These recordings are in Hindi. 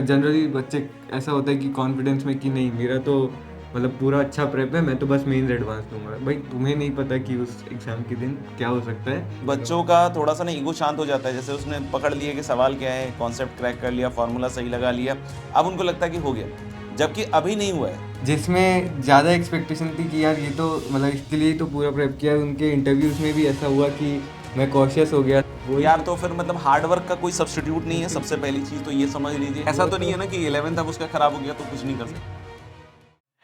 जनरली बच्चे ऐसा होता है कि कॉन्फिडेंस में कि नहीं मेरा तो मतलब पूरा अच्छा प्रेप है, मैं तो बस मेंस एडवांस दूंगा। भाई तुम्हें नहीं पता कि उस एग्जाम के दिन क्या हो सकता है। बच्चों का थोड़ा सा ना ईगो शांत हो जाता है, जैसे उसने पकड़ लिया कि सवाल क्या है, कॉन्सेप्ट क्रैक कर लिया, फॉर्मूला सही लगा लिया, अब उनको लगता है कि हो गया, जबकि अभी नहीं हुआ है। जिसमें ज़्यादा एक्सपेक्टेशन थी कि यार ये तो मतलब इसके लिए ही तो पूरा प्रेप किया है, उनके इंटरव्यूज़ में भी ऐसा हुआ कि मैं कॉशियस हो गया। वही यार तो फिर मतलब हार्ड वर्क का कोई सब्स्टिट्यूट नहीं है, सबसे पहली चीज़ तो ये समझ लीजिए। ऐसा तो नहीं है ना कि 11th अब उसका खराब हो गया तो कुछ नहीं कर सकते।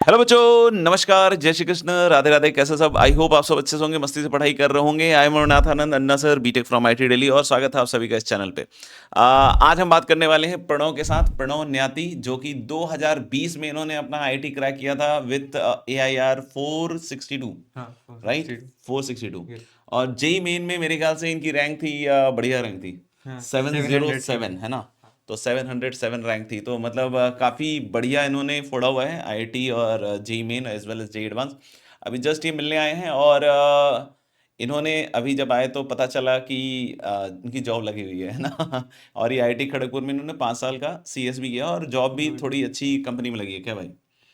हेलो बच्चों, नमस्कार, जय श्री कृष्ण, राधे राधे। कैसे सब? आई होप आप सब अच्छे से होंगे, मस्ती से पढ़ाई कर रहे होंगे। I am Arunath Anand, Anna sir, BTech from IIT Delhi, और स्वागत है आप सभी का इस चैनल पे। आज हम बात करने वाले हैं प्रणव के साथ, प्रणव न्याती, जो कि 2020 में इन्होंने अपना आईआईटी क्रैक किया था विथ AIR 462, हाँ राइट, 462। 462। यस। और जेई मेन में मेरे ख्याल से इनकी रैंक थी, बढ़िया रैंक थी, हाँ 700 के 707, है ना। तो 707 रैंक थी, तो मतलब काफ़ी बढ़िया इन्होंने फोड़ा हुआ है आईआईटी और JEE Main as well as JEE advance. अभी जस्ट ये मिलने आए हैं, और इन्होंने अभी जब आए तो पता चला कि इनकी जॉब लगी हुई है ना। और ये आईआईटी खड़गपुर में इन्होंने 5 साल का CS भी किया, और जॉब भी गुड। थोड़ी अच्छी कंपनी में लगी है क्या भाई?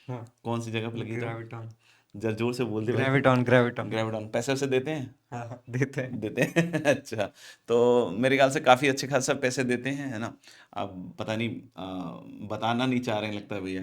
हाँ। कौन सी जगह पे लगी है जॉब? ग्रेविटॉन। जरा जोर से बोल दे भाई। Graviton graviton. ग्रेविटॉन पैसे वैसे देते हैं? हाँ हाँ, देते हैं। देते हैं। अच्छा, तो मेरे ख्याल से काफ़ी अच्छे खासा पैसे देते हैं, है ना। अब पता नहीं, बताना नहीं चाह रहे हैं लगता है भैया,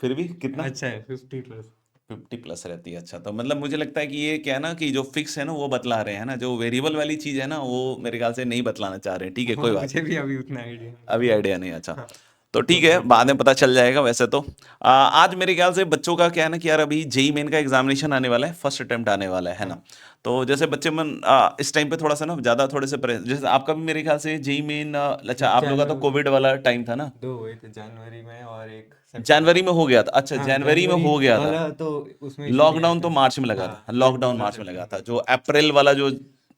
फिर भी कितना? अच्छा है 50+। 50+ रहती है। अच्छा, तो मतलब मुझे लगता है कि ये क्या है ना, कि जो फिक्स है ना वो बतला रहे हैं ना, जो वेरिएबल वाली चीज़ है ना वो मेरे ख्याल से नहीं बतलाना चाह रहे हैं। ठीक है, वो कोई बात मुझे नहीं। भी अभी उतना आइडिया नहीं अभी है। आइडिया नहीं, अच्छा। हाँ। तो ठीक है, तो बाद में पता चल जाएगा वैसे तो। आज मेरे ख्याल से बच्चों का क्या है ना कि यार अभी जेई मेन का एग्जामिनेशन आने वाला है, फर्स्ट अटेम्प्ट आने वाला है ना। हाँ तो जैसे बच्चे मन इस टाइम पे थोड़ा सा ना ज़्यादा थोड़े से जैसे आपका भी मेरे ख्याल से जेई मेन, अच्छा आप लोग का तो जनवरी कोविड वाला टाइम था ना। दो हुए थे, जनवरी में और एक सितंबर। जनवरी में हो गया था, अच्छा हाँ जनवरी में जनवरी हो गया था। वाला तो उसमें इसीलिए आया लॉकडाउन तो था। मार्च में लगा हाँ था, ये लॉकडाउन दूसरा मार्च में लगा था, सितंबर जो था। अप्रैल वाला जो।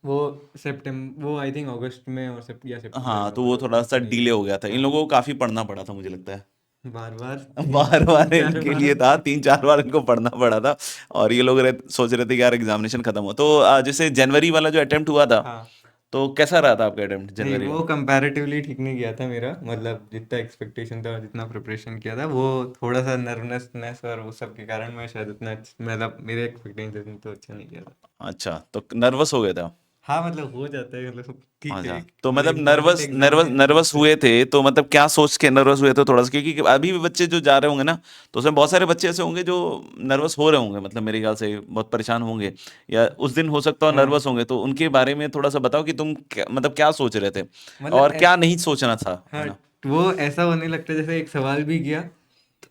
वो सितंबर, वो आई थिंक अगस्त में और या सितंबर हाँ, में तो हुआ वो था, थोड़ा सा उतना ही डिले था। हो गया था, इन हाँ लोगों को काफ़ी पढ़ना पड़ा था मुझे लगता है। बार बार बार तीन बार चार इनके लिए बार। था, 3-4 बार इनको पढ़ना पड़ा था। और ये लोग सोच रहे थे कि यार एग्जामिनेशन खत्म हो, तो जैसे जनवरी वाला जो अटेम्प्ट हुआ था, हाँ तो कैसा रहा था आपका अटेम्प्ट नहीं जनवरी वो वाला? कंपैरेटिवली ठीक नहीं गया था मेरा, मतलब जितना एक्सपेक्टेशन था जितना प्रिपरेशन किया था वो थोड़ा सा नर्वसनेस और वो सब के कारण मैं शायद उतना मतलब मेरे एक्सपेक्टेशन तो अच्छा नहीं किया था। अच्छा, तो नर्वस हो गए थे आप? हाँ मतलब हो जाता है, मतलब ठीक है, अच्छा, तो मतलब मतलब इम्पोर्टेंट नर्वस एग्जाम नर्वस है नर्वस उससे। हुए थे, तो मतलब क्या सोच के नर्वस हुए थे थोड़ा सा, क्योंकि अभी भी बच्चे जो जा रहे होंगे ना, तो उसमें बहुत सारे बच्चे ऐसे होंगे जो नर्वस हो रहे होंगे, मतलब मेरे ख्याल से बहुत परेशान होंगे, या उस दिन हो सकता है हाँ नर्वस होंगे, तो उनके बारे में थोड़ा सा बताओ कि तुम मतलब क्या सोच रहे थे मतलब और क्या नहीं सोचना था, है हाँ ना। वो ऐसा होने लगता है जैसे एक सवाल भी किया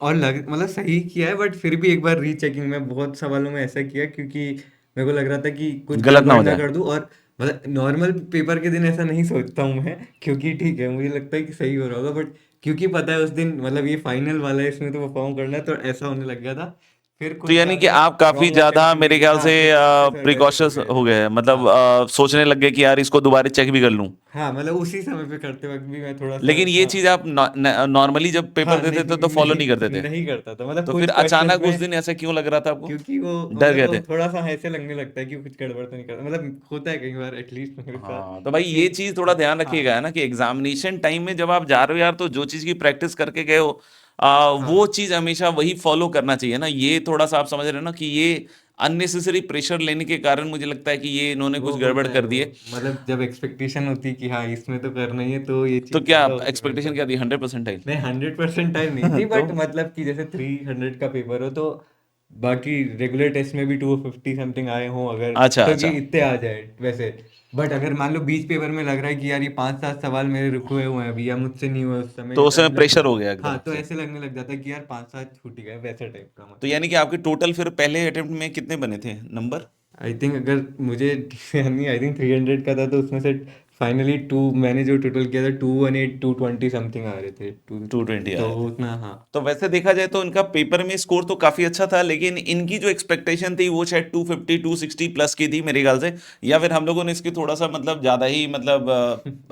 और मतलब सही किया है, बट फिर भी एक बार रीचेकिंग में बहुत सवालों में ऐसा किया क्योंकि मेरे को लग रहा था कि कुछ गलत ना गड़बड़ हो ना जाए। कर दूं। और मतलब नॉर्मल पेपर के दिन ऐसा नहीं सोचता हूँ मैं, क्योंकि ठीक है मुझे लगता है कि सही हो रहा होगा, बट क्योंकि पता है उस दिन मतलब ये फाइनल वाला है, इसमें तो परफॉर्म करना है, तो ऐसा होने लग गया था। फिर तो कुछ यानी कि ज्यादा आप काफी रॉन्ग ज्यादा अटेम्प्ट भी मेरे ख्याल हाँ से प्रिकॉशंस और वैसे हो प्रिकॉशंस गए हो थे। गए, मतलब हाँ सोचने लग गए कि यार इसको दोबारा चेक भी कर लूं। हाँ मतलब उसी समय पे करते वक्त भी मैं थोड़ा सा लेकिन ये था। चीज आप नॉर्मली जब पेपर हाँ देते थे नहीं तो फॉलो नहीं नहीं करते थे, नहीं करता था, मतलब तो फिर कुछ क्वेश्चंस अचानक उस में दिन ऐसा क्यों लग रहा था आपको? क्योंकि वो डर मेरे गए को थे? थोड़ा सा ऐसे लगने लगता है कि कुछ गड़बड़ तो नहीं करता, मतलब होता है कई बार एटलीस्ट मेरे साथ हाँ, तो भाई कि ये चीज थोड़ा ध्यान हाँ रखिएगा, है ना, कि एग्जामिनेशन टाइम में जब आप जा रहे हो यार, तो जो चीज की प्रैक्टिस करके गए हो, वो हाँ चीज हमेशा वही फॉलो करना चाहिए ना। ये थोड़ा सा आप समझ रहे हो ना कि ये अननेसेसरी प्रेशर लेने के कारण मुझे लगता है कि ये इन्होंने वो कुछ गड़बड़ होता है कर दी वो, है। मतलब जब एक्सपेक्टेशन होती है कि हाँ इसमें तो करना ही है तो ये तो चीज़ क्या ज़्यादा होती है मेरे एक्सपेक्टेशन साथ। क्या थी, 100%? नहीं 100% नहीं थी, तो बट मतलब कि जैसे 300 का पेपर हो तो बाकी रेगुलर टेस्ट में भी 250 समथिंग आए हों अगर, अच्छा, तो कि अच्छा, इतने आ जाए वैसे। बट अगर मान लो बीच पेपर में लग रहा है कि यार ये 5-7 सवाल मेरे रुके हुए हैं अभी या मुझसे नहीं हुए उस समय तो या उस समय टाइम लग प्रेशर गया, हो गया हाँ एकदम तो से। ऐसे लगने लग जाता है कि यार 5-7 छूट ही गए वैसा टाइप का तो मतलब। यानी कि आपके टोटल फिर पहले अटेम्प्ट में कितने बने थे नंबर? आई थिंक अगर मुझे यानी आई थिंक 300 का था तो उसमें से फाइनली टू मैंने जो टोटल किया था 218 220 समथिंग आ रहे थे टू, 220 तो आए थे। उतना हाँ। तो वैसे देखा जाए तो इनका पेपर में स्कोर तो काफी अच्छा था, लेकिन इनकी जो एक्सपेक्टेशन थी वो शायद 250-260 प्लस की थी मेरे ख्याल से, या फिर हम लोगों ने इसकी थोड़ा सा मतलब ज्यादा ही मतलब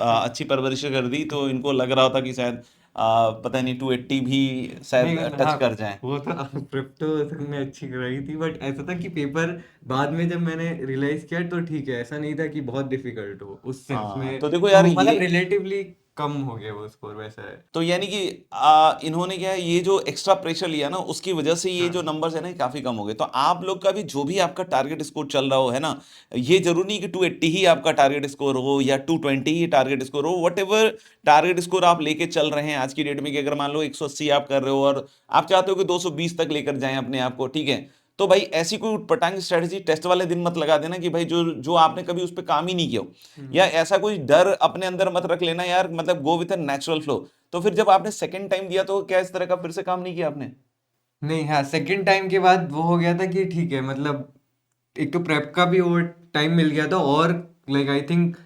अच्छी परवरिश कर दी, तो इनको लग रहा था कि शायद पता नहीं 280 भी नहीं शायद मतलब टच हाँ कर जाए। वो तो प्रेप तो तुमने अच्छी कराई थी, बट ऐसा था कि पेपर बाद में जब मैंने रियलाइज किया तो ठीक है, ऐसा नहीं था कि बहुत डिफिकल्ट हो उस सेंस हाँ, में, तो देखो यार तो ये, मतलब रिलेटिवली कम हो गया वो स्कोर, वैसा है। तो यानी कि इन्होंने क्या है, ये जो एक्स्ट्रा प्रेशर लिया ना उसकी वजह से ये जो हाँ नंबर्स है ना ये काफी कम हो गए। तो आप लोग का भी जो भी आपका टारगेट स्कोर चल रहा हो है ना, ये जरूरी नहीं कि 280 ही आपका टारगेट स्कोर हो या 220 ही टारगेट स्कोर हो। वट एवर टारगेट स्कोर आप लेके चल रहे हैं आज की डेट में, कि अगर मान लो 180 आप कर रहे हो और आप चाहते हो कि 220 तक लेकर जाएं अपने आप को, ठीक है, तो भाई ऐसी कोई उटपटांग स्ट्रेटजी टेस्ट वाले दिन मत लगा देना कि भाई जो जो आपने कभी उस पर काम ही नहीं किया हो, या ऐसा कोई डर अपने अंदर मत रख लेना यार, मतलब go with a natural flow. तो फिर जब आपने सेकंड टाइम दिया तो क्या इस तरह का फिर से काम नहीं किया आपने? नहीं, हाँ सेकंड टाइम के बाद वो हो गया था कि ठीक है, मतलब एक तो प्रेप का भी ओवर टाइम मिल गया था, और लाइक आई थिंक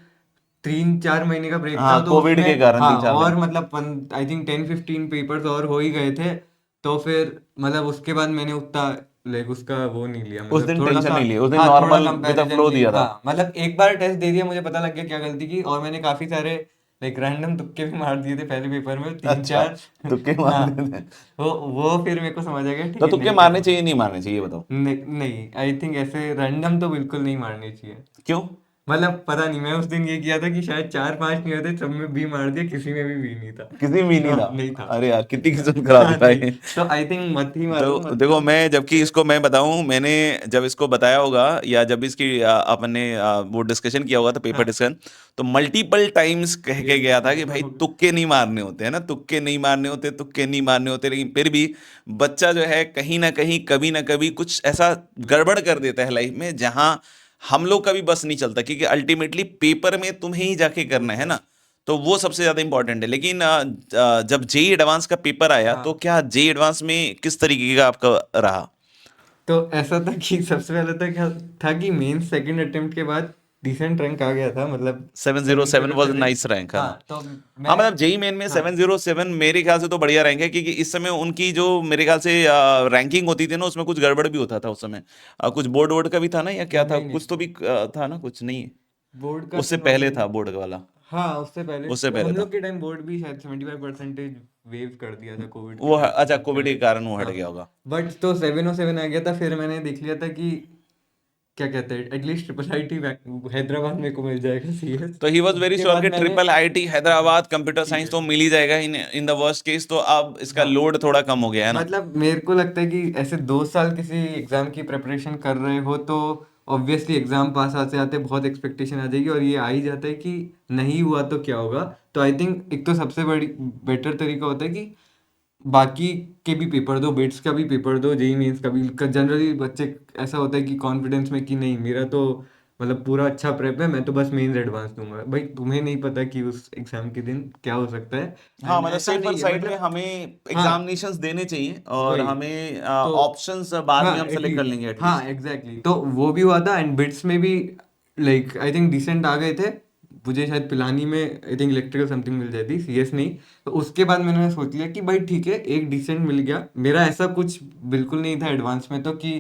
3-4 महीने का ब्रेक था, हाँ, तो कोविड उसमें के कारण हाँ 3-4 दिन। और मतलब आई थिंक 10-15 पेपर्स और हो ही गए थे। तो फिर मतलब उसके बाद मैंने उतना लाइक उसका वो नहीं लिया, उस मतलब दिन थोड़ा टेंशन सा। नहीं ली, उस दिन हाँ थोड़ा normal with a comparison flow नहीं, दिया था। हाँ मतलब एक बार टेस्ट दे दिया, मुझे पता लग गया क्या गलती की, और मैंने काफी सारे लाइक रैंडम तुक्के भी मार दिए थे पहले पेपर में, तीन अच्छा, चार तुक्के हाँ, मार देते हैं। वो फिर मेरे को समझ आ गया ठीक तो है तुक्के नहीं मारने करना। चाहिए नहीं मारने चाहिए, ये बताओ? नहीं नहीं, आई थिंक ऐसे रैंडम तो बिल्कुल नहीं मारने चाहिए। क्यों? मतलब पता नहीं, मैं उस दिन ये किया था कि शायद 4-5 नहीं होते, सब में बी मार दिया, किसी में भी नहीं था। किसी में भी नहीं हाँ था? नहीं था। अरे यार कितनी किस्मत खराब हाँ है नहीं, भाई। तो आई थिंक मत ही मारो, तो देखो, मतलब मैं जबकि फिर। इसको मैं बताऊं, मैंने जब इसको बताया होगा या जब इसकी अपन ने वो डिस्कशन किया होगा तो पेपर हाँ डिस्कशन, तो मल्टीपल टाइम्स कह के यही गया था कि यही भाई होगा। तुक्के नहीं मारने होते हैं ना, तुक्के नहीं मारने होते, तुक्के नहीं मारने होते। लेकिन फिर भी बच्चा जो है कहीं ना कहीं कभी ना कभी कुछ ऐसा गड़बड़ कर देता है लाइफ में, जहां हम लोग का भी बस नहीं चलता, क्योंकि अल्टीमेटली पेपर में तुम्हें ही जाके वो करना तो है है। ना। तो वो सबसे ज्यादा इंपॉर्टेंट है। लेकिन जब जेई एडवांस का पेपर आया तो हाँ क्या जेई एडवांस में किस तरीके का आपका रहा? तो ऐसा था कि सबसे पहले तो क्या था कि मेन सेकंड अटेम्प्ट के बाद डिसेंट रैंक आ गया था, मतलब 707 वाज 707। नाइस रैंक, है हाँ ना? तो हाँ, मैं मतलब जेई मेन में हाँ 707 मेरे ख्याल से तो बढ़िया रैंक है, क्योंकि इस समय उनकी जो मेरे ख्याल से रैंकिंग होती थी ना, उसमें कुछ गड़बड़ भी होता था उस समय। कुछ बोर्ड वोर्ड का भी था ना, या क्या था, नहीं नहीं, कुछ तो भी था ना, कुछ नहीं? बोर्ड का तो उससे पहले नॉर्मल। था बोर्ड वाला। हाँ उससे पहले उससे पहले हम था लोग के टाइम बोर्ड भी शायद 75% वेव कर दिया था कोविड के वो, टाइम अच्छा, पे कोविड के शायद। कारण वो हट हाँ गया होगा। बट तो 707 आ गया था, फिर मैंने देख लिया था कि क्या कहते हैं, एटलीस्ट ट्रिपल आईटी हैदराबाद मेरे को मिल जाएगा सीएस। तो ही वॉज वेरी उसके श्योर बाद कि मैंने triple IT Hyderabad computer science तो सीएस। मिल ही जाएगा इन इन द वर्स्ट केस। तो अब इसका हाँ लोड थोड़ा कम हो गया है ना? मतलब मेरे को लगता है कि ऐसे 2 साल किसी एग्जाम की प्रिपरेशन कर रहे हो तो ऑब्वियसली एग्जाम पास आते आते बहुत एक्सपेक्टेशन आ जाएगी, और ये आ ही जाता है कि नहीं हुआ तो क्या होगा। तो आई थिंक एक तो सबसे बड़ी बेटर तरीका होता है कि बाकी के भी पेपर दो, बिट्स का भी पेपर दो, जेई मेंस का भी। जनरली बच्चे ऐसा होता है कि कॉन्फिडेंस में कि नहीं मेरा तो मतलब पूरा अच्छा प्रेप है, मैं तो बस मेंस एडवांस दूंगा। भाई तुम्हें नहीं पता कि उस एग्जाम के दिन क्या हो सकता है। हाँ, एंड मतलब ऐसा सेफर नहीं है साइड में मतलब। हमें हाँ एग्जामिनेशंस देने चाहिए, और वही हमें तो। ऑप्शंस बाद हाँ में हम सेलेक्ट कर एटलीस्ट, लेंगे हाँ एटलीस्ट। एग्जैक्टली तो वो भी हुआ था, एंड बिट्स में भी लाइक आई थिंक डिसेंट आ गए थे। मुझे शायद पिलानी में आई थिंक इलेक्ट्रिकल समथिंग मिल जाती, सीएस नहीं। तो उसके बाद मैंने सोच लिया कि भाई ठीक है, एक डिसेंट मिल गया। मेरा ऐसा कुछ बिल्कुल नहीं था एडवांस में तो कि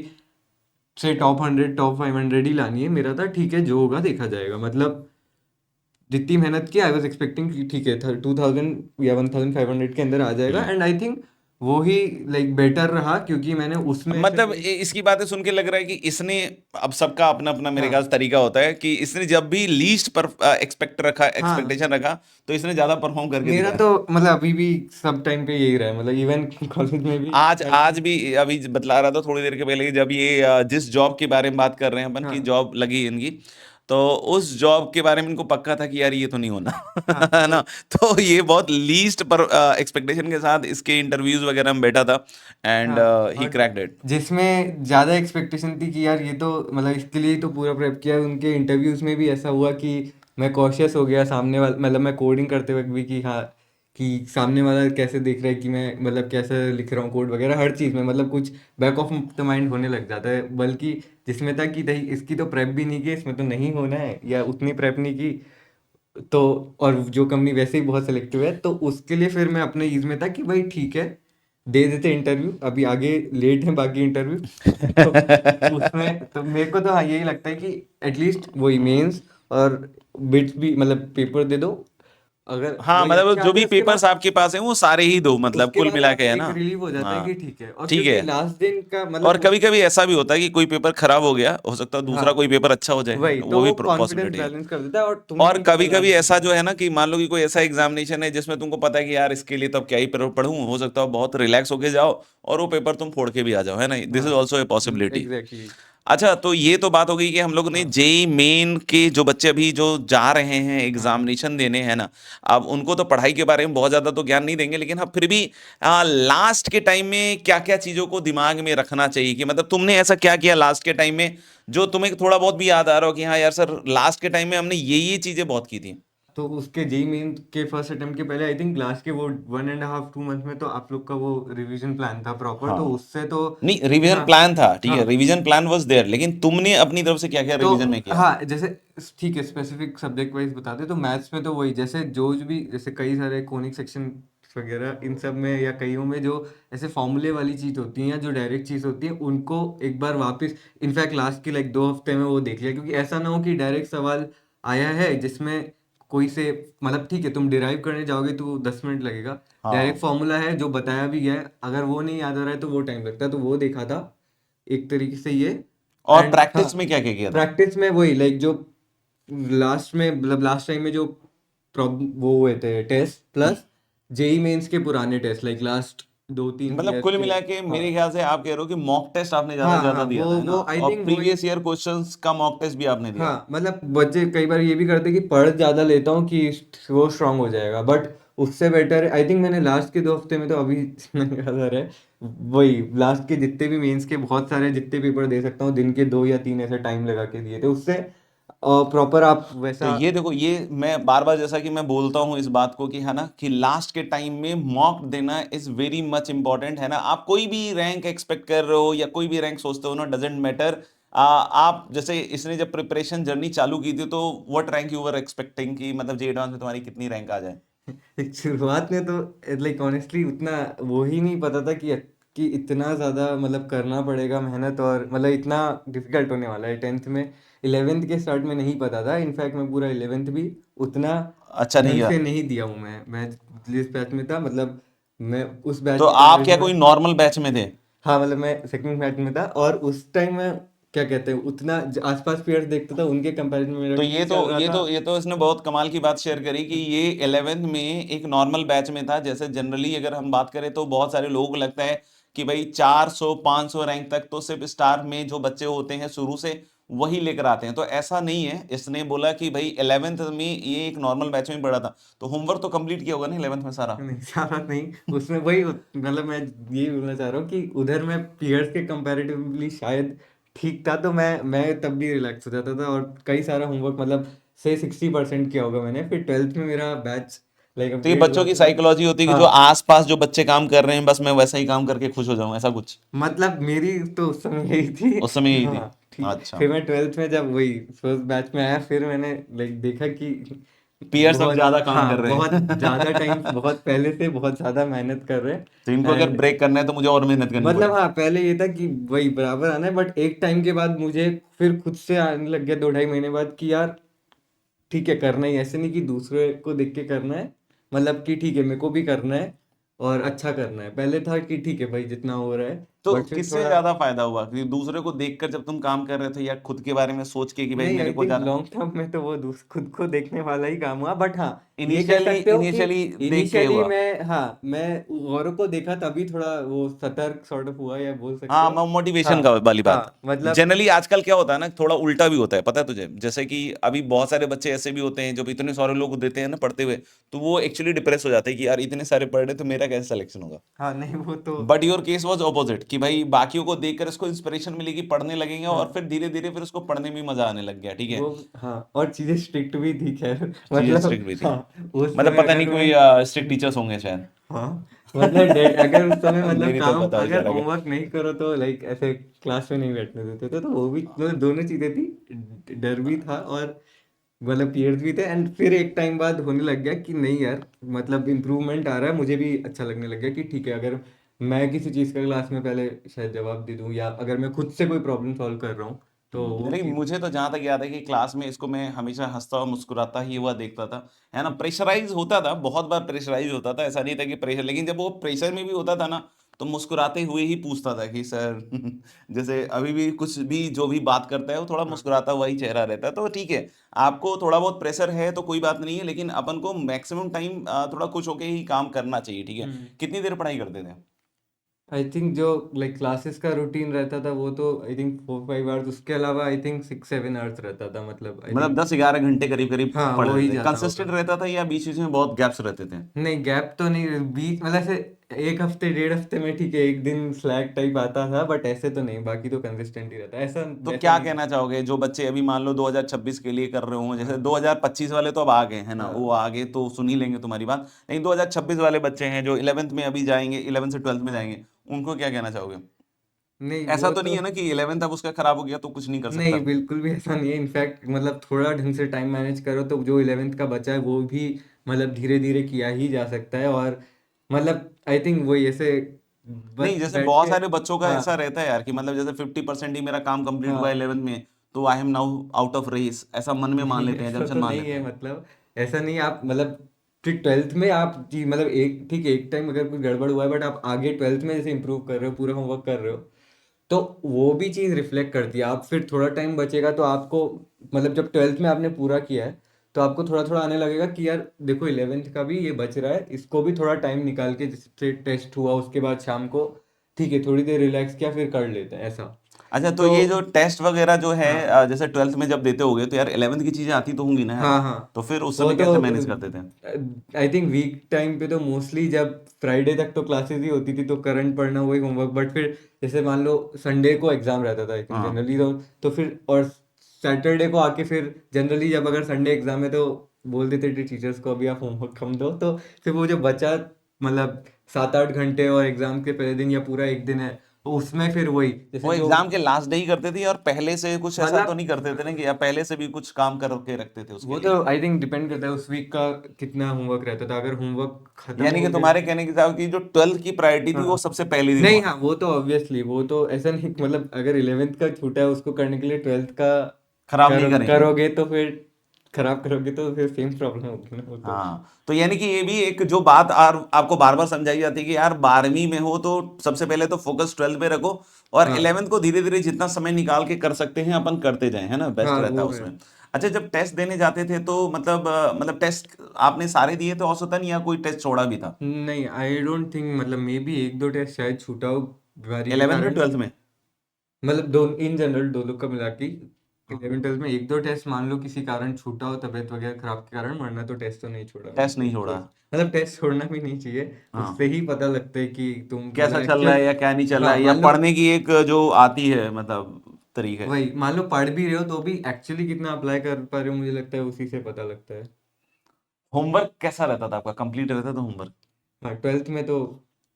से टॉप 100 टॉप 500 ही लानी है। मेरा था ठीक है जो होगा देखा जाएगा, मतलब जितनी मेहनत की आई वॉज एक्सपेक्टिंग कि ठीक है 2000 या 1500 के अंदर आ जाएगा, हम्म। एंड आई थिंक वो ही लाइक बेटर रहा, क्योंकि मैंने उसमें ऐसे मतलब नहीं। इसकी बातें सुन के लग रहा है कि इसने, अब सबका अपना अपना मेरे ख्याल हाँ से तरीका होता है, कि इसने जब भी लीस्ट पर हाँ एक्सपेक्टेशन रखा तो इसने ज्यादा परफॉर्म करके मेरा दिखाया। तो मतलब अभी भी सब टाइम पे यही रहा है, मतलब इवन कॉलेज में भी आज हर आज चीज। भी अभी बतला रहा था थोड़ी देर के पहले कि जब ये जिस जॉब के बारे में बात कर रहे हैं अपन की, हाँ जॉब लगी इनकी, तो उस जॉब के बारे में इनको पक्का था कि यार ये तो नहीं होना। हाँ है तो ना? तो ये बहुत लीस्ट पर एक्सपेक्टेशन के साथ इसके इंटरव्यूज वगैरह में बैठा था, एंड हाँ ही और क्रैक्ड इट। जिसमें ज्यादा एक्सपेक्टेशन थी कि यार ये तो मतलब इसके लिए ही तो पूरा प्रेप किया है, उनके इंटरव्यूज में भी ऐसा हुआ कि मैं कॉशियस हो गया सामने वाला, मतलब मैं कोडिंग करते वक्त भी कि हाँ कि सामने वाला कैसे देख रहा है कि मैं मतलब कैसे लिख रहा हूँ कोड वगैरह, हर चीज़ में मतलब कुछ बैक ऑफ द माइंड होने लग जाता है। बल्कि जिसमें था कि नहीं इसकी तो प्रेप भी नहीं की, इसमें तो नहीं होना है, या उतनी प्रेप नहीं की, तो और जो कंपनी वैसे ही बहुत सिलेक्टिव है, तो उसके लिए फिर मैं अपने ईज में था कि भाई ठीक है दे देते इंटरव्यू, अभी आगे लेट है बाकी इंटरव्यू। तो उसमें तो मेरे को तो हाँ यही लगता है कि एटलीस्ट वही मेंस और बिट्स भी मतलब पेपर दे दो, अगर हाँ वही मतलब अच्छे जो आते भी हैं उसके पेपर्स बाद, आपके पास हैं वो सारे ही दो, मतलब उसके कुल बाद मिला आप के, है एक ना? रिलीव हो जाता है हाँ कि ठीक है, और ठीक क्योंकि है। लास्ट दिन का और मतलब कभी कभी ऐसा भी होता है कि कोई पेपर खराब हो गया, हो सकता है दूसरा हाँ कोई पेपर अच्छा हो जाए, वही तो वो भी वो कॉन्फिडेंस पॉसिबिलिटी है। बैलेंस कर देता है, और तुम्हें और नहीं पता कभी लास्ट कभी दिन ऐसा का। जो है ना कि मान लो कि कोई ऐसा एग्जामिनेशन है जिसमें तुमको पता है कि यार इसके लिए तो अब क्या ही पढ़ूं, हो सकता है बहुत रिलैक्स होके जाओ और वो पेपर तुम फोड़ के भी आ जाओ, है ना? दिस इज हाँ ऑल्सो ए पॉसिबिलिटी। एग्जैक्टली। अच्छा, तो ये तो बात हो गई कि हम लोग ने हाँ जेई मेन के जो बच्चे अभी जो जा रहे हैं हाँ एग्जामिनेशन देने, है ना? अब उनको तो पढ़ाई के बारे में बहुत ज्यादा तो ज्ञान नहीं देंगे, लेकिन हाँ फिर भी लास्ट के टाइम में क्या क्या चीजों को दिमाग में रखना चाहिए, कि मतलब तुमने ऐसा क्या किया लास्ट के टाइम में जो तुम्हें थोड़ा बहुत भी याद आ रहा हो कि हाँ यार सर लास्ट के टाइम में हमने ये चीजें बहुत की थी। तो उसके जेई मेन के फर्स्ट अटेम्प्ट के पहले आई थिंक लास्ट के वो 1.5-2 मंथ में तो आप लोग का वो रिवीजन प्लान था प्रॉपर, तो हाँ उससे तो नहीं, रिवीजन हाँ प्लान था, ठीक है, हाँ रिवीजन प्लान वाज देयर, लेकिन तुमने अपनी तरफ से क्या क्या तो रिवीजन में किया? हाँ जैसे ठीक है, स्पेसिफिक सब्जेक्ट वाइज बताते तो मैथ्स में तो वही, जैसे जो भी जैसे कई सारे कोनिक सेक्शन वगैरह इन सब में या कईयों में जो ऐसे फॉर्मूले वाली चीज होती है या जो डायरेक्ट चीज होती है उनको एक बार वापस, इनफैक्ट लास्ट के लाइक 2 हफ्ते में वो देख लिया, क्योंकि ऐसा ना हो कि डायरेक्ट सवाल आया है जिसमें कोई से मतलब ठीक है तुम डिराइव करने जाओगे तो 10 मिनट लगेगा, डायरेक्ट हाँ, फॉर्मूला है जो बताया भी गया है, अगर वो नहीं याद आ रहा है तो वो टाइम लगता है, तो वो देखा था एक तरीके से ये। और एंड हाँ प्रैक्टिस में क्या क्या किया था? प्रैक्टिस में वही लाइक जो लास्ट में मतलब लास्ट टाइम में जो प्रॉब्लम वो हुए थे टेस्ट, प्लस जेई मेंस के पुराने टेस्ट लाइक लास्ट 2-3 मतलब ईयर्स कुल के। मिला के हाँ मेरे ख्याल से आप कह रहे हो कि मॉक टेस्ट आपने ज्यादा हाँ से ज्यादा हाँ दिया था, वो है ना? वो आई और थिंक वही। प्रीवियस ईयर क्वेश्चंस का मॉक टेस्ट भी आपने दिया। हाँ मतलब बच्चे कई बार ये भी करते कि पढ़ ज्यादा लेता हूँ कि वो स्ट्रांग हो जाएगा, बट उससे बेटर आई थिंक मैंने लास्ट के 2 हफ्ते में तो अभी मैंने याद आ रहा है वही लास्ट के जितने भी मेंस के बहुत सारे जितने पेपर दे सकता हूँ दिन के 2 या 3 ऐसे टाइम लगा के दिए थे, उससे प्रॉपर आप तो वैसा। ये देखो, ये मैं बार बार जैसा कि मैं बोलता हूँ इस बात को कि है ना कि लास्ट के टाइम में मॉक देना इज वेरी मच इंपॉर्टेंट, है ना? आप कोई भी रैंक एक्सपेक्ट कर रहे हो या कोई भी रैंक सोचते हो ना, डजेंट मैटर। आप जैसे इसने जब प्रिपरेशन जर्नी चालू की थी तो what rank you were expecting, कि मतलब जे एडवांस में तुम्हारी कितनी रैंक आ जाए? शुरुआत में तो लाइक ऑनेस्टली उतना वो ही नहीं पता था कि इतना ज़्यादा मतलब करना पड़ेगा मेहनत, और मतलब इतना डिफिकल्ट होने वाला है 10th में। 11th के स्टार्ट में नहीं पता था, इनफैक्ट मैं पूरा 11th भी उतना अच्छा नहीं ढंग गया। से नहीं दिया हूँ, मैं जिस बैच में था मतलब मैं उस तो बैच की आप क्या कंपैरिजन कोई में। नॉर्मल बैच में थे? हाँ मतलब मैं सेकंड बैच में था, और उस टाइम मैं क्या कहते हैं उतना आसपास पेयर्स देखता था, उनके कंपैरिजन में मेरा तो ठीक चल रहा था। ये तो इसने बहुत कमाल की बात शेयर करी कि ये 11th में एक नॉर्मल बैच में था। जैसे जनरली अगर हम बात करें तो बहुत सारे लोगों को लगता है कि भाई 400 500 रैंक तक तो सिर्फ स्टार में जो बच्चे होते हैं शुरू से वही लेकर आते हैं, तो ऐसा नहीं है। इसने बोला कि भाई 11th में ये एक नॉर्मल बैच में पढ़ा था, तो होमवर्क तो कंप्लीट किया होगा ना 11th में सारा? नहीं सारा नहीं, उसमें वही मतलब मैं ये बोलना चाह रहा हूँ कि उधर मैं पीयर्स के कंपैरेटिवली शायद ठीक था, तो मैं तब भी रिलैक्स हो जाता था, और कई सारा होमवर्क मतलब से 60% किया होगा मैंने, फिर 12th में मेरा बैच लाइक तो ये अपग्रेड बच्चों हुआ की था। साइकोलॉजी होती है कि जो हाँ आसपास जो बच्चे काम कर रहे हैं बस मैं वैसा ही काम करके खुश हो जाऊं, ऐसा कुछ मतलब मेरी तो उस समय यही थी। उस समय यही थी? हाँ ठीक, अच्छा, फिर मैं 12th में जब वही फर्स्ट बैच में आया, फिर मैंने लाइक देखा कि पीयर सब बहुत ज्यादा काम कर हाँ रहे बहुत ज्यादा टाइम हैं। बहुत पहले से बहुत ज्यादा मेहनत कर रहे तो इनको हैं। अगर एंड ब्रेक करना है तो मुझे और मेहनत करनी मतलब पड़े। हाँ पहले ये था कि वही बराबर आना है, बट एक टाइम के बाद मुझे फिर खुद से आने लग गया 2-2.5 महीने बाद कि यार ठीक है करना ही है। ऐसे नहीं कि दूसरे को देख के करना है, मतलब कि ठीक है मेरे को भी करना है और अच्छा करना है। पहले था कि ठीक है भाई जितना हो रहा है, तो बट फिर किससे थोड़ा ज्यादा फायदा हुआ कि दूसरे को देखकर जब तुम काम कर रहे थे, या खुद के बारे में सोच के कि भाई नहीं, मेरे आई को थिंक ज्यादा? लॉन्ग टर्म में तो वो खुद को देखने वाला ही काम हुआ, बट हाँ ये कह इनिशियली सकते हो कि इनिशियली देख के इनिशियली हुआ। मैं औरों को देखा तभी थोड़ा वो सतर्क सॉर्ट ऑफ हुआ, या बोल सकते हाँ, हो। मोटिवेशन हाँ का वाली बात। हाँ मतलब जनरली आजकल क्या होता है ना, थोड़ा उल्टा भी होता है, पता है तुझे? जैसे कि अभी बहुत सारे बच्चे ऐसे भी होते हैं जब इतने सारे लोग देते हैं ना पढ़ते हुए, तो वो एक्चुअली डिप्रेस हो जाते हैं कि यार इतने सारे पढ़ रहे तो मेरा कैसे सिलेक्शन होगा। हाँ नहीं वो तो but your case was opposite, कि भाई बाकियों को देखकर इसको इंस्पिरेशन मिलेगी, पढ़ने लगेंगे, और हाँ फिर धीरे धीरे फिर उसको पढ़ने में मजा आने लग गया, ठीक है? वो हाँ और चीजें स्ट्रिक्ट भी थी खैर चीजें मतलब स्ट्रिक्ट भी थी। हाँ उस मतलब समय पता नहीं अगर मैं कोई स्ट्रिक्ट टीचर्स होंगे शायद। हाँ मतलब अगर उस समय मतलब मेरी तो काम पता अगर बेचारा के। होमवर्क नहीं करो तो लाइक ऐसे क्लास में नहीं बैठने देते थे, तो वो भी मतलब दोनों चीजें थी, डर भी था और मतलब पीयर्स भी थे। एंड फिर एक टाइम बाद होने लग गया कि नहीं यार मतलब इम्प्रूवमेंट आ रहा है, मुझे भी अच्छा लगने लग गया कि ठीक है अगर मैं किसी चीज़ का क्लास में पहले शायद जवाब दे दूं, या अगर मैं खुद से कोई प्रॉब्लम सॉल्व कर रहा हूँ तो वो लेकिन चीज़। मुझे तो जहां तक याद है कि क्लास में इसको मैं हमेशा हंसता और मुस्कुराता ही हुआ देखता था, है ना। प्रेशराइज होता था, बहुत बार प्रेशराइज होता था, ऐसा नहीं था कि प्रेशर, लेकिन जब वो प्रेशर में भी होता था ना, तो मुस्कुराते हुए ही पूछता था कि सर जैसे अभी भी कुछ भी जो भी बात करता है वो थोड़ा हाँ मुस्कुराता हुआ ही चेहरा रहता है। तो ठीक है, आपको थोड़ा बहुत प्रेशर है तो कोई बात नहीं है, लेकिन अपन को मैक्सिमम टाइम थोड़ा खुश होके ही काम करना चाहिए, ठीक है। हम्म। कितनी देर पढ़ाई करते थे? आई थिंक जो लाइक क्लासेस का रूटीन रहता था वो तो आई थिंक 4-5 आवर्स, उसके अलावा आई थिंक 6-7 आवर्स रहता था, मतलब आई मतलब थिंक। 10-11 घंटे करीब करीब हाँ वो पढ़ते ही थे? जाता होगा। कंसिस्टेंट रहता था या बीच बीच में बहुत गैप्स रहते थे? नहीं गैप तो नहीं, बीच मतलब ऐसे 1 हफ्ते 1.5 हफ्ते में ठीक है, एक दिन स्लैक टाइप आता था, बट ऐसे तो नहीं, बाकी तो कंसिस्टेंट ही रहता है, ऐसा तो वैसा क्या नहीं। कहना चाहोगे जो बच्चे अभी मान लो 2026 के लिए कर रहे हो, जैसे 2025 वाले तो अब आ गए हैं ना, वो हाँ आ गए तो सुन ही लेंगे तुम्हारी बात, लेकिन 2026 वाले बच्चे हैं जो 11th में अभी जाएंगे, 11th से 12th में हाँ। जाएंगे, उनको क्या कहना चाहोगे? नहीं ऐसा वो तो नहीं तो है ना कि 11th अब उसका खराब हो गया तो कुछ नहीं कर नहीं, सकता? बिल्कुल भी ऐसा नहीं है, इनफैक्ट मतलब थोड़ा ढंग से टाइम मैनेज करो तो जो 11th का बचा है वो भी मतलब धीरे धीरे किया ही जा सकता है। और मतलब आई थिंक वही ऐसे नहीं, बस जैसे बैठ बहुत के। सारे बच्चों का हाँ ऐसा रहता है यार कि मतलब जैसे 50% ही मेरा काम कंप्लीट हुआ है हाँ। 11th में, तो I am now out of race, ऐसा मन में मान नहीं लेते हैं, ऐसा जंक्शन तो मान नहीं लेते है, हैं। मतलब ऐसा नहीं, आप मतलब फिर 12th में आप जी मतलब एक ठीक है, एक टाइम अगर कुछ गड़बड़ हुआ है बट आप आगे 12th में जैसे इंप्रूव कर रहे हो, पूरा होमवर्क कर रहे हो, तो वो भी चीज़ रिफ्लेक्ट करती है। आप फिर थोड़ा टाइम बचेगा तो आपको मतलब जब 12th में आपने पूरा किया है तो आपको थोड़ा थोड़ा आने लगेगा कि यार देखो 11th का भी ये बच रहा है, इसको भी थोड़ा टाइम निकाल के, जिससे टेस्ट हुआ उसके बाद शाम को ठीक है थोड़ी देर रिलैक्स किया फिर कर लेते हैं ऐसा। अच्छा, तो तो ये जो टेस्ट वगैरह जो है हाँ जैसे 12th में जब देते होगे तो यार 11th की चीजें आती तो होंगी ना यार, हाँ हाँ। तो फिर उस वो समय तो कैसे मैनेज करते थे? आई थिंक वीक टाइम पे तो मोस्टली जब फ्राइडे तक तो क्लासेस ही होती थी तो करंट पढ़ना वही होमवर्क, बट फिर जैसे मान लो संडे को एग्जाम रहता था आई थिंक हाँ। जनरली, तो फिर और सैटरडे को आके फिर जनरली जब अगर संडे एग्जाम है तो बोल देते थे टीचर्स को अभी आप होमवर्क कम दो, तो फिर वो जो बचा मतलब 7-8 घंटे और एग्जाम के पहले दिन या पूरा एक दिन है, तो उसमें फिर वही जैसे वो जो एग्जाम के लास्ट डे ही करते थे और पहले से कुछ ऐसा तो मतलब नहीं करते थे ना कि या पहले से भी कुछ काम करके रखते थे उसके वो तो लिए? आई थिंक डिपेंड करता है उस वीक का कितना होमवर्क रहता था, अगर होमवर्क खत्म यानी कि हो गया। तुम्हारे कहने की साहब की जो 12th की प्रायोरिटी थी वो हाँ सबसे पहले दिन नहीं, हुआ। हाँ वो तो ऑब्वियसली, वो तो ऐसा नहीं मतलब अगर 11th का छूटा है उसको करने के लिए 12th का खराब नहीं करेंगे। करोगे तो फिर खराब करोगे तो फिर सेम प्रॉब्लम होगी ना वो तो। हाँ, तो यानी कि ये भी एक जो बात आपको बार बार समझाई जाती है कि यार 12वीं में हो तो सबसे पहले तो फोकस 12th पे रखो, और हाँ 11th को धीरे धीरे जितना समय निकाल के कर सकते हैं अपन करते जाएं, है ना, बेस्ट हाँ रहता वो है है। उसमें। अच्छा, जब टेस्ट देने जाते थे तो मतलब टेस्ट आपने सारे दिए थे औसतन या कोई टेस्ट छोड़ा भी था? नहीं आई डोंट थिंक, मतलब मे बी 1-2 टेस्ट शायद छूटा हो बीमारी के 11th में कारण, 12th में? मतलब दो इन जनरल दोनों का मिला के 11-12 में 1-2 टेस्ट मान लो किसी कारण छूटा हो, तबीयत वगैरह खराब के कारण, वरना तो टेस्ट तो नहीं छोड़ा टेस्ट मैंने नहीं एक दो छोड़ा? मतलब टेस्ट छोड़ना भी नहीं चाहिए, उससे हाँ। ही पता लगता है कि तुम मतलब कैसा चल रहा एक्चुअल। है या क्या नहीं चल रहा हाँ है, या मान लो पढ़ने की एक जो आती है मतलब तरीका है। वही मान लो पढ़ भी रहे हो तो भी एक्चुअली कितना अप्लाई कर पा रहे हो मुझे लगता है उसी से पता लगता है। होमवर्क कैसा रहता था आपका, कंप्लीट रहता था होमवर्क? हाँ 12th में तो।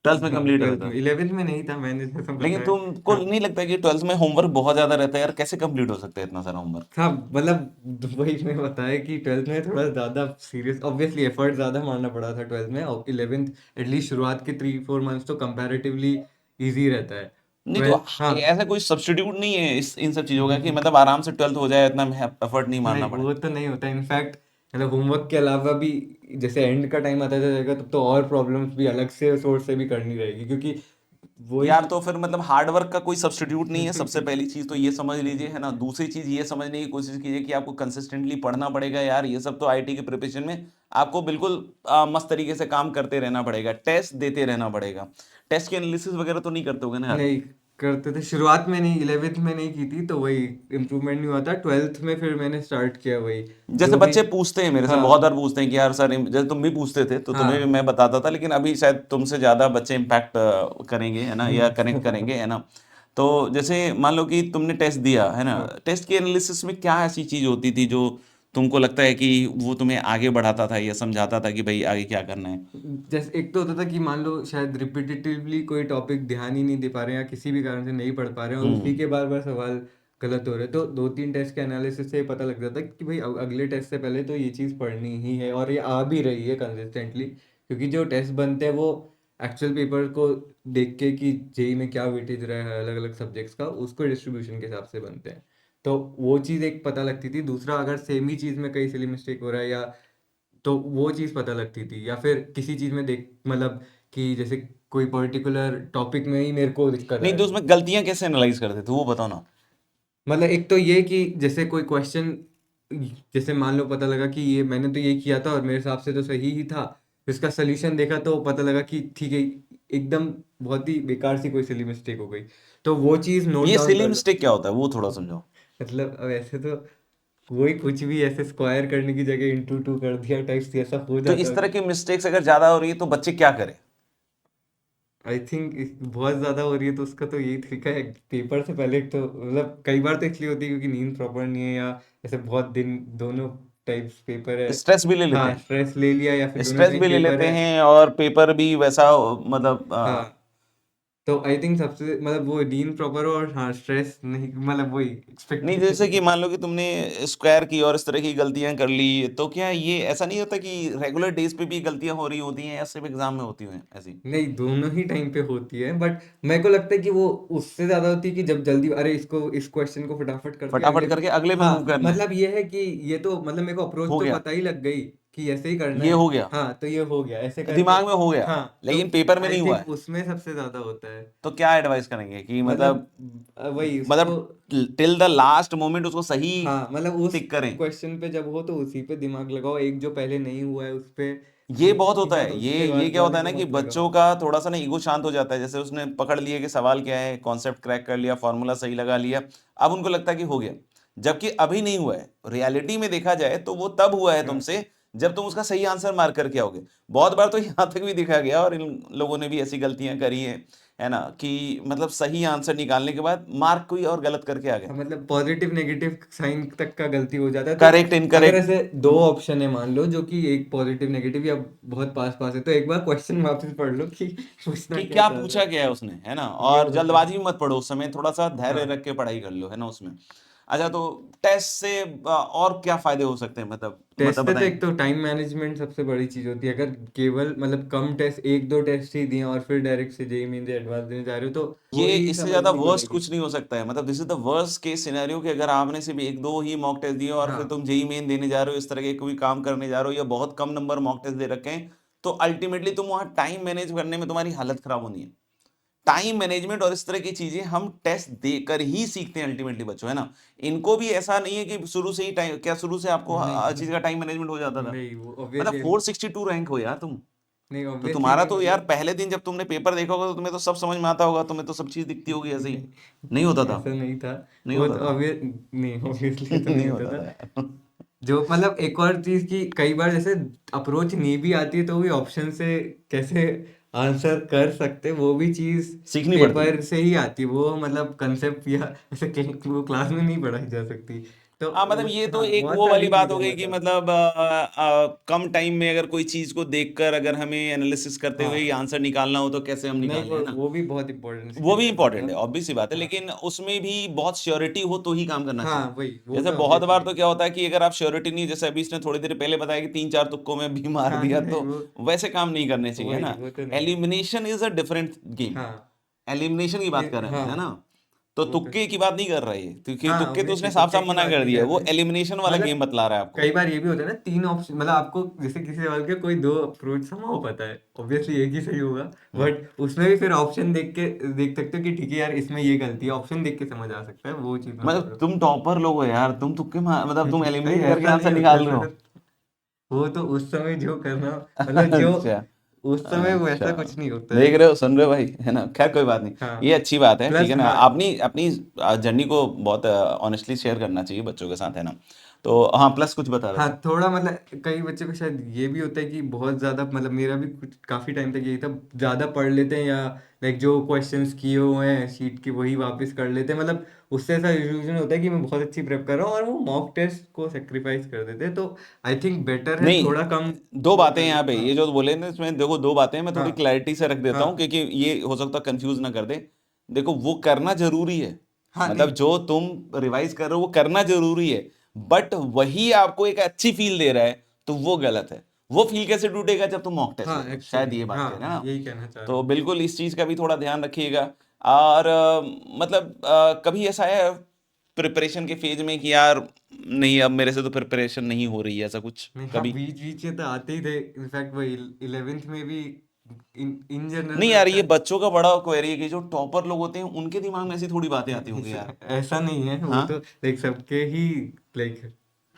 12th में हाँ कंप्लीट 12th रहता में, था? 11th में नहीं था मैंने जैसा लेकिन बताया। तुमको हाँ नहीं लगता कि 12th में होमवर्क बहुत ज्यादा रहता है यार, कैसे कंप्लीट हो सकता है इतना सारा होमवर्क? हाँ मतलब वही मैं बताया कि 12th में थोड़ा ज़्यादा सीरियस ऑब्वियसली एफर्ट ज़्यादा मारना पड़ा था 12th में, और 11th एटलीस्ट शुरुआत के 3-4 मंथ्स तो कंपैरेटिवली इजी रहता है। नहीं तो 12th हाँ। ऐसा कोई सब्स्टिट्यूट नहीं है इस इन सब चीजों का कि नहीं मतलब आराम से 12th हो जाए, इतना एफर्ट नहीं मारना पड़े? वो तो नहीं होता इनफैक्ट, मतलब होमवर्क के अलावा भी जैसे एंड का टाइम आता जाएगा तब तो और प्रॉब्लम्स भी अलग से सोर्स से भी करनी रहेगी क्योंकि वही। यार तो फिर मतलब हार्ड वर्क का कोई सब्स्टिट्यूट नहीं है, सबसे पहली चीज तो ये समझ लीजिए, है ना। दूसरी चीज ये समझने की कोशिश कीजिए कि आपको कंसिस्टेंटली पढ़ना पड़ेगा यार, ये सब तो आईटी के प्रिपरेशन में आपको बिल्कुल मस्त तरीके से काम करते रहना पड़ेगा, टेस्ट देते रहना पड़ेगा। टेस्ट के एनालिसिस वगैरह तो नहीं करते होगे ना यार? नहीं करते थे शुरुआत में, नहीं 11th में नहीं की थी तो वही इम्प्रूवमेंट नहीं हुआ था, 12th में फिर मैंने स्टार्ट किया वही जैसे जो भी। बच्चे पूछते हैं मेरे से, हाँ बहुत बार पूछते हैं कि यार सर, जैसे तुम भी पूछते थे तो तुम्हें भी हाँ मैं बताता था, लेकिन अभी शायद तुमसे ज्यादा बच्चे इम्पैक्ट करेंगे, है ना, या कनेक्ट करेंगे, है ना। तो जैसे मान लो कि तुमने टेस्ट दिया, है ना, हाँ। टेस्ट के एनालिसिस में क्या ऐसी चीज होती थी जो तुमको लगता है कि वो तुम्हें आगे बढ़ाता था या समझाता था कि भाई आगे क्या करना है? जैसे एक तो होता था कि मान लो शायद रिपीटेटिवली कोई टॉपिक ध्यान ही नहीं दे पा रहे हैं या किसी भी कारण से नहीं पढ़ पा रहे हैं और उसी हम्म। के बार बार सवाल गलत हो रहे हैं, तो 2-3 टेस्ट के एनालिसिस से पता लग जाता है कि भाई अगले टेस्ट से पहले तो ये चीज़ पढ़नी ही है और ये आ भी रही है कंसिस्टेंटली, क्योंकि जो टेस्ट बनते हैं वो एक्चुअल पेपर को देख के कि जेई में क्या वेटेज रहा है अलग अलग सब्जेक्ट्स का, उसको डिस्ट्रीब्यूशन के हिसाब से बनते हैं। तो वो चीज़ एक पता लगती थी। दूसरा, अगर सेम ही चीज़ में कहीं सिली मिस्टेक हो रहा है या तो वो चीज़ पता लगती थी, या फिर किसी चीज़ में देख मतलब कि जैसे कोई पर्टिकुलर टॉपिक में ही मेरे को दिक्कत आ नहीं तो रही है। उसमें गलतियां कैसे एनालाइज करते थे वो बताओ ना। मतलब एक तो ये कि जैसे कोई क्वेश्चन, जैसे मान लो पता लगा कि ये मैंने तो ये किया था और मेरे हिसाब से तो सही ही था, इसका सोल्यूशन देखा तो पता लगा कि ठीक है, एकदम बहुत ही बेकार सी कोई सिली मिस्टेक हो गई, तो वो चीज़ नोट ये डाउन सिली कर लो। मिस्टेक क्या होता है वो थोड़ा समझाओ। मतलब अब ऐसे तो वही कुछ भी ऐसे स्क्वायर करने की जगह इंटू टू कर दिया टाइप ऐसा हो तो जाता इस है। तरह की मिस्टेक्स अगर ज्यादा हो रही है तो बच्चे क्या करें। आई थिंक बहुत ज्यादा हो रही है तो उसका तो यही तरीका है, पेपर से पहले एक तो मतलब कई बार तो इसलिए होती है क्योंकि नींद प्रॉपर नहीं है, या ऐसे बहुत दिन दोनों टाइप्स पेपर है। स्ट्रेस भी ले लेते हाँ, हैं। स्ट्रेस ले लिया या फिर दोनों स्ट्रेस टाइम भी ले पेपर लेते है। हैं और पेपर भी वैसा मतलब हाँ, तो आई थिंक सबसे मतलब वो नींद प्रॉपर हो और हाँ स्ट्रेस नहीं, मतलब वही नहीं जैसे कि एक्सपेक्टेशन। मान लो कि तुमने स्क्वायर की और इस तरह की गलतियां कर ली तो क्या ये ऐसा नहीं होता कि रेगुलर डेज पे भी गलतियां हो रही होती हैं या सिर्फ एग्जाम में होती हैं ऐसी। नहीं, दोनों ही टाइम पे होती है, बट मेरे को लगता है कि वो उससे ज्यादा होती है कि जब जल्दी अरे इसको इस क्वेश्चन को फटाफट करके फटाफट अगले। करके अगले पे हाँ, मूव करना है। मतलब ये है कि ये तो मतलब मेरे को अप्रोच हो तो गया। पता ही लग गई कि ऐसे ही करना ये है। हो गया। हाँ, तो ये हो गया ऐसे करके। दिमाग में हो गया। हाँ, तो लेकिन पेपर में आई नहीं हुआ थिंक है। उसमें सबसे ज्यादा होता है। तो क्या एडवाइस करेंगे कि मतलब मतलब वही उसको। टिल द लास्ट मोमेंट उसको सही हाँ, मतलब उस टिक करें। क्वेश्चन पे जब हो तो उसी पे दिमाग लगाओ, एक जो पहले नहीं हुआ है उस पे ये ठीक बहुत होता किया है। तो ये उसके ये बाद क्या होता वाले है ना पे कि मत लगाओ। बच्चों का थोड़ा सा ना ईगो शांत हो जाता है। जैसे उसने पकड़ लिया कि सवाल क्या है, कॉन्सेप्ट क्रैक कर लिया, फॉर्मूला सही लगा लिया, अब उनको लगता है कि हो गया, जबकि अभी नहीं हुआ है। रियलिटी में देखा जाए तो वो तब हुआ है हाँ, तुमसे जब तुम उसका सही आंसर मार्क करके आओगे। बहुत बार तो यहाँ तक भी देखा गया और इन लोगों ने भी ऐसी गलतियां करी है ना, कि मतलब सही आंसर निकालने के बाद मार्क कोई और गलत करके आ गया। हाँ, मतलब पॉजिटिव नेगेटिव साइन तक का गलती हो जाता है, तो करेक्ट अगर इनकरेक्ट। ऐसे दो ऑप्शन है मान लो जो कि एक पॉजिटिव नेगेटिव या बहुत पास पास है, तो एक बार क्वेश्चन वापस पढ़ लो कि पूछना कि क्या क्या चाह रहा पूछा गया है उसने, है ना। है, ये और होता है। जल्दबाजी में मत पढ़ो, उस समय थोड़ा सा धैर्य हाँ, रख के पढ़ाई कर लो, है ना उसमें। अच्छा तो टेस्ट से और क्या फायदे हो सकते हैं, टेस्ट मतलब से तो बताएं। एक तो टाइम मैनेजमेंट सबसे बड़ी चीज होती है। अगर केवल मतलब कम टेस्ट, एक दो टेस्ट ही दिए और फिर डायरेक्ट से जेईई मेंस एडवांस देने जा रहे हो तो वो ये ही इससे ज्यादा समझनी वर्स्ट पड़ेगी। कुछ नहीं हो सकता है। मतलब this is the worst case scenario कि अगर आपने सिर्फ एक दो ही मॉक टेस्ट दिए और फिर हाँ, तुम जेई मेन देने जा रहे हो, इस तरह के कोई काम करने जा रहे हो या बहुत कम नंबर मॉक टेस्ट दे रखे हैं, तो अल्टीमेटली तुम वहां टाइम मैनेज करने में तुम्हारी हालत खराब होनी है। टाइम मैनेजमेंट और इस तरह की चीजें हम टेस्ट देकर ही सीखते हैं अल्टीमेटली बच्चों, है ना। इनको भी ऐसा नहीं है कि शुरू से ही टाइम, क्या शुरू से आपको हर नहीं चीज का टाइम मैनेजमेंट हो जाता था। नहीं, वो मतलब ऑब्वियसली 462 रैंक हो यार तुम। नहीं, तो ऑब्वियसली तुम्हारा नहीं, तो यार मतलब पहले दिन जब तुमने पेपर देखा होगा तो तुम्हें तो सब समझ में आता होगा, तुम्हें तो सब चीज दिखती होगी ऐसे ही। नहीं, नहीं होता था। ऐसा नहीं था। नहीं वो होता तो था। नहीं, ऑब्वियसली तो नहीं नहीं होता होता था। था यार। जो मतलब एक और चीज की कई बार जैसे अप्रोच नहीं भी आती है तो भी ऑप्शन से कैसे आंसर कर सकते, वो भी चीज सीखनी पड़ती है। पेपर से ही आती है। वो मतलब कंसेप्ट या ऐसे वो क्लास में नहीं पढ़ाई जा सकती। तो हाँ मतलब उस ये तो हाँ, एक बहुत वो वाली सारी बात हो चीजें गई कि मतलब। मतलब कम टाइम में अगर कोई चीज को देखकर अगर हमें एनालिसिस करते हुए ये हाँ, आंसर निकालना हो तो कैसे हम नहीं, निकालें, है ना। वो भी बहुत इंपॉर्टेंट वो स्किल भी है इंपॉर्टेंट है, मतलब। ऑब्वियस सी बात है, हाँ, लेकिन उसमें भी बहुत श्योरिटी हो तो ही काम करना हाँ, चाहिए। वही वो जैसे तो बहुत बार ऑब्वियसली। तो क्या होता है कि अगर आप श्योरिटी नहीं, जैसे अभी इसने थोड़ी देर पहले बताया कि तीन चार तुक्कों में भी मार हाँ, दिया, नहीं, तो वो वैसे काम नहीं करने चाहिए, है वही ना। वो तो नहीं। Elimination is a different game. हाँ, एलिमिनेशन की बात कर रहे हैं हम, है हाँ, ना। तो वो तो तुक्के की बात नहीं कर रहा है ये, क्योंकि हाँ, तुक्के तो उसने ऑब्वियसली साफ तुक्के साफ की मना बात कर नहीं दिया है, कर वो रहे। एलिमिनेशन वाला मतलब गेम बतला रहा है आपको। कई बार ये भी होता है ना, तीन ऑप्शन, मतलब आपको जैसे किसी सवाल के कोई दो अप्रोच समाओ पता है, ऑब्वियसली एक ही सही होगा, हम्म। बट उसमें भी फिर ऑप्शन देख के देख सकते हो कि ठीक है यार इसमें ये गलती है, ऑप्शन देख के समझ आ सकता है, वो चीज मत मतलब करो। तुम टॉपर लोग हो यार, तुम तुक्के मतलब तुम नहीं, एलिमिनेट करके ऐसा आंसर नहीं होता, निकाल रहे ऐसा हो। तो वो तो उस समय जो करना, मतलब जो अच्छा। उस समय वो अच्छा। ऐसा कुछ नहीं होता है। देख रहे हो, सुन रहे हो भाई, है ना। खैर कोई बात नहीं। हाँ, ये अच्छी बात है, ठीक प्लस है ना। हाँ। अपनी अपनी जर्नी को बहुत ऑनेस्टली शेयर करना चाहिए बच्चों के साथ, है ना। तो हाँ, प्लस कुछ बता रहे हाँ, थे। थोड़ा मतलब कई बच्चों को शायद ये भी होता है कि बहुत ज़्यादा, मतलब मेरा भी कुछ काफ़ी टाइम तक यही था, ज़्यादा पढ़ लेते हैं या लाइक जो क्वेश्चंस किए हुए हैं शीट की वही वापस कर लेते हैं, मतलब उससे ऐसा इल्यूजन होता है कि मैं बहुत अच्छी प्रेप कर रहा हूँ और वो मॉक टेस्ट को सेक्रीफाइस कर देते हैं, तो आई थिंक बेटर है नहीं, थोड़ा कम दो वो बातें कर हैं लो। यहाँ पे, हाँ, ये जो बोले ना इसमें देखो दो बातें हैं, मैं थोड़ी हाँ, क्लैरिटी से रख देता हूँ हाँ, क्योंकि ये हो सकता है कंफ्यूज ना कर दे। देखो वो करना जरूरी है। हाँ, मतलब नहीं, जो तुम रिवाइज कर रहे हो वो करना जरूरी है, बट वही आपको एक अच्छी फील दे रहा है तो वो गलत है। वो फील कैसे टूटेगा जब तुम मॉक टेस्ट हाँ, ले रहे हो, शायद एक्चुअली ये बात हाँ, कह रहे हैं ना। यही कहना चाह रहा तो हूँ। बिल्कुल इस चीज का भी थोड़ा ध्यान रखिएगा। और मतलब कभी ऐसा है प्रिपरेशन के फेज में कि यार नहीं अब मेरे से तो प्रिपरेशन नहीं हो रही है, ऐसा कुछ नहीं हाँ कभी? बीच बीच में तो आते ही थे, इनफैक्ट वो 11th में भी इन जनरल नहीं में यार, लगता ये है। बच्चों का बड़ा क्वेरी है कि जो टॉपर लोग होते हैं उनके दिमाग में ऐसी थोड़ी बातें आती नहीं, होंगी यार। ऐसा नहीं है, वो हाँ तो लाइक सबके ही लाइक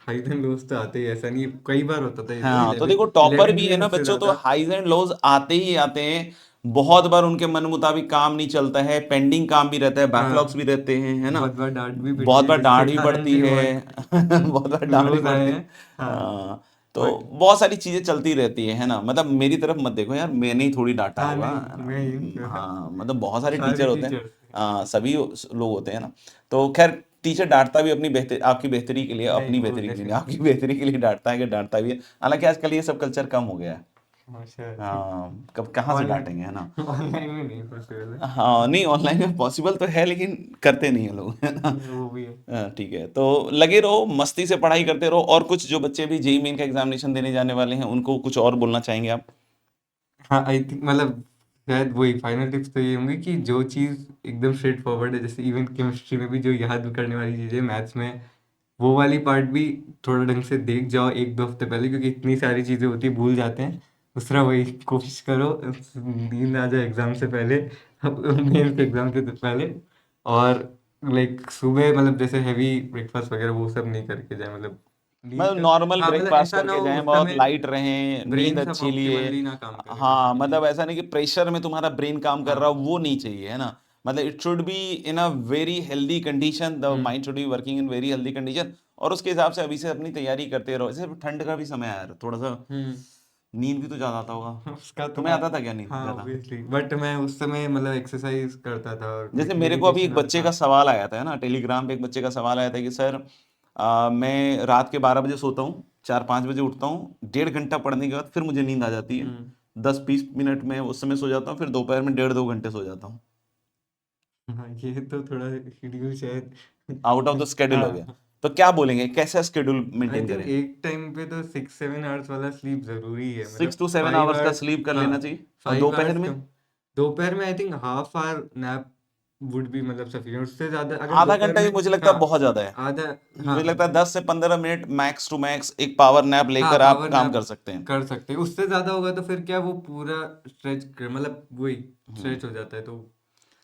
हाइज एंड लोज तो आते ही, ऐसा नहीं है, कई बार होता था ये तो हाँ, तो 11 देखो टॉपर 11th भी में है ना सबसे बच्चों, तो ज्यादा। हाइज एंड लोज आते ही आते हैं। बहुत बार उनके मन मुताबिक काम नहीं चलता है, पेंडिंग काम भी रहता है, बैकलॉग्स हाँ भी रहते हैं, है ना? बहुत बार डांट भी बहुत पिटती है बार जिसके डांट भी कारण पड़ती भी है। बहुत बहुत बार डांट भी क्लोज आए पड़ती है। हैं। हाँ हाँ, तो बट बहुत सारी चीजें चलती रहती है ना? मतलब मेरी तरफ मत देखो यार, मैंने ही थोड़ी डांटा हाँ होगा, नहीं है मैं ही ना? हाँ, मतलब बहुत सारे सारे टीचर होते हैं। टीचर्स। सभी लोग होते हैं ना। तो खैर, टीचर डांटता भी अपनी बेहतर आपकी बेहतरी के लिए, नहीं अपनी वो बेहतरी के लिए नहीं, डेफिनेटली। आपकी बेहतरी के लिए डांटता है कि डांटता भी है। हालांकि आजकल ये सब कल्चर कम हो गया है। अच्छा हाँ, कब कहाँ से ऑनलाइन डांटेंगे, है ना? ऑनलाइन में नहीं पॉसिबल है। हाँ, नहीं ऑनलाइन में पॉसिबल तो है लेकिन करते नहीं है लोग, है ना? वो भी है। ठीक है, तो लगे रहो, मस्ती से पढ़ाई करते रहो। और कुछ जो बच्चे भी जेई मेन का एग्जामिनेशन देने जाने वाले हैं, उनको कुछ और बोलना चाहेंगे आप? हाँ आई थिंक मतलब शायद वही फाइनल टिप्स तो ये होंगे कि जो चीज़ एकदम स्ट्रेट फॉरवर्ड है, जैसे इवन केमिस्ट्री में भी जो याद करने वाली चीज़ें, मैथ्स में वो वाली पार्ट भी थोड़ा ढंग से देख जाओ एक दो हफ्ते पहले, क्योंकि इतनी सारी चीज़ें होती है भूल जाते हैं। दूसरा वही कोशिश करो नींद आ जाए एग्ज़ाम से पहले, मेन के एग्ज़ाम से तो पहले। और लाइक सुबह मतलब जैसे हैवी ब्रेकफास्ट वगैरह वो सब नहीं करके जाए, मतलब नींद मतलब का। नॉर्मल हाँ मतलब ब्रेकफास्ट ऐसा ना करके हो जाएं, उस बहुत समय लाइट रहें, नींद ब्रेन सब अच्छी लिए। ऑप्टिमली ना काम करे हाँ, बेसिकली। मतलब ऐसा नहीं कि प्रेशर में तुम्हारा ब्रेन काम कर रहा हाँ हो, वो नहीं चाहिए, है ना? मतलब it should be in a very healthy condition, the hmm mind should be working in very healthy condition. और उसके हिसाब से अभी से अपनी तैयारी करते रहो। जैसे ठंड का भी समय है यार, थोड़ा सा हम्म नींद भी तो ज्यादा आता होगा। उसका तो तुम्हें मैं आता था क्या नींद हाँ ज्यादा? ऑब्वियसली, बट मैं उस समय मतलब एक्सरसाइज करता था और जैसे मेरे को अभी मेडिटेशन एक वाला बच्चे था। का सवाल आया था, है ना, टेलीग्राम पे एक बच्चे का सवाल आया था कि सर मैं रात के 12 बजे सोता हूँ, 4-5 बजे उठता हूँ, 1.5 घंटा पढ़ने के बाद फिर मुझे नींद आ जाती है। हम्म 10-20 मिनट में उस समय सो जाता हूँ, फिर दोपहर में 1.5-2 घंटे सो जाता हूँ। हाँ ये तो थोड़ा शेड्यूल शायद आउट ऑफ द स्केड्यूल हो गया। हाँ तो क्या बोलेंगे, कैसा स्केड्यूल आई मेंटेन थिंक करें? एक टाइम पे तो 6-7 आवर्स वाला स्लीप जरूरी है, सिक्स मतलब टू सेवन फाइव आवर्स का आवर्स स्लीप कर हाँ लेना चाहिए। और 5 आवर्स दोपहर में कम। दोपहर में I think half hour nap would भी मतलब सफिशिएंट, उससे ज्यादा अगर आधा दोपहर घंटा भी में। मुझे लगता हाँ है बहुत ज्यादा है। आधा। हाँ मुझे लगता है 10 से 15 मिनट मैक्स टू मैक्स एक पावर नैप हाँ लेकर आप पावर काम नैप कर सकते हैं। कर सकते हैं, उससे ज्यादा होगा तो फिर क्या वो पूरा स्ट्रेच मतलब वही हम्म। स्ट्रेच हो जाता है तो।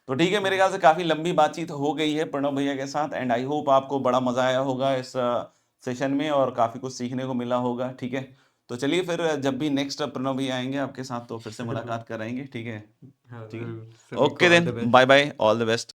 तो ठीक है, मेरे ख्याल से काफी लंबी बातचीत हो गई है प्रणव भैया के साथ, एंड आई होप आपको बड़ा मजा आया होगा इस सेशन में और काफी कुछ सीखने को मिला होगा। ठीक है, तो चलिए फिर जब भी नेक्स्ट प्रणव भैया आएंगे आपके साथ तो फिर से जरूर। मुलाकात कराएंगे। ठीक है। हाँ ठीक है। जरूर, सभी को okay all then, the best. Bye bye, all the best.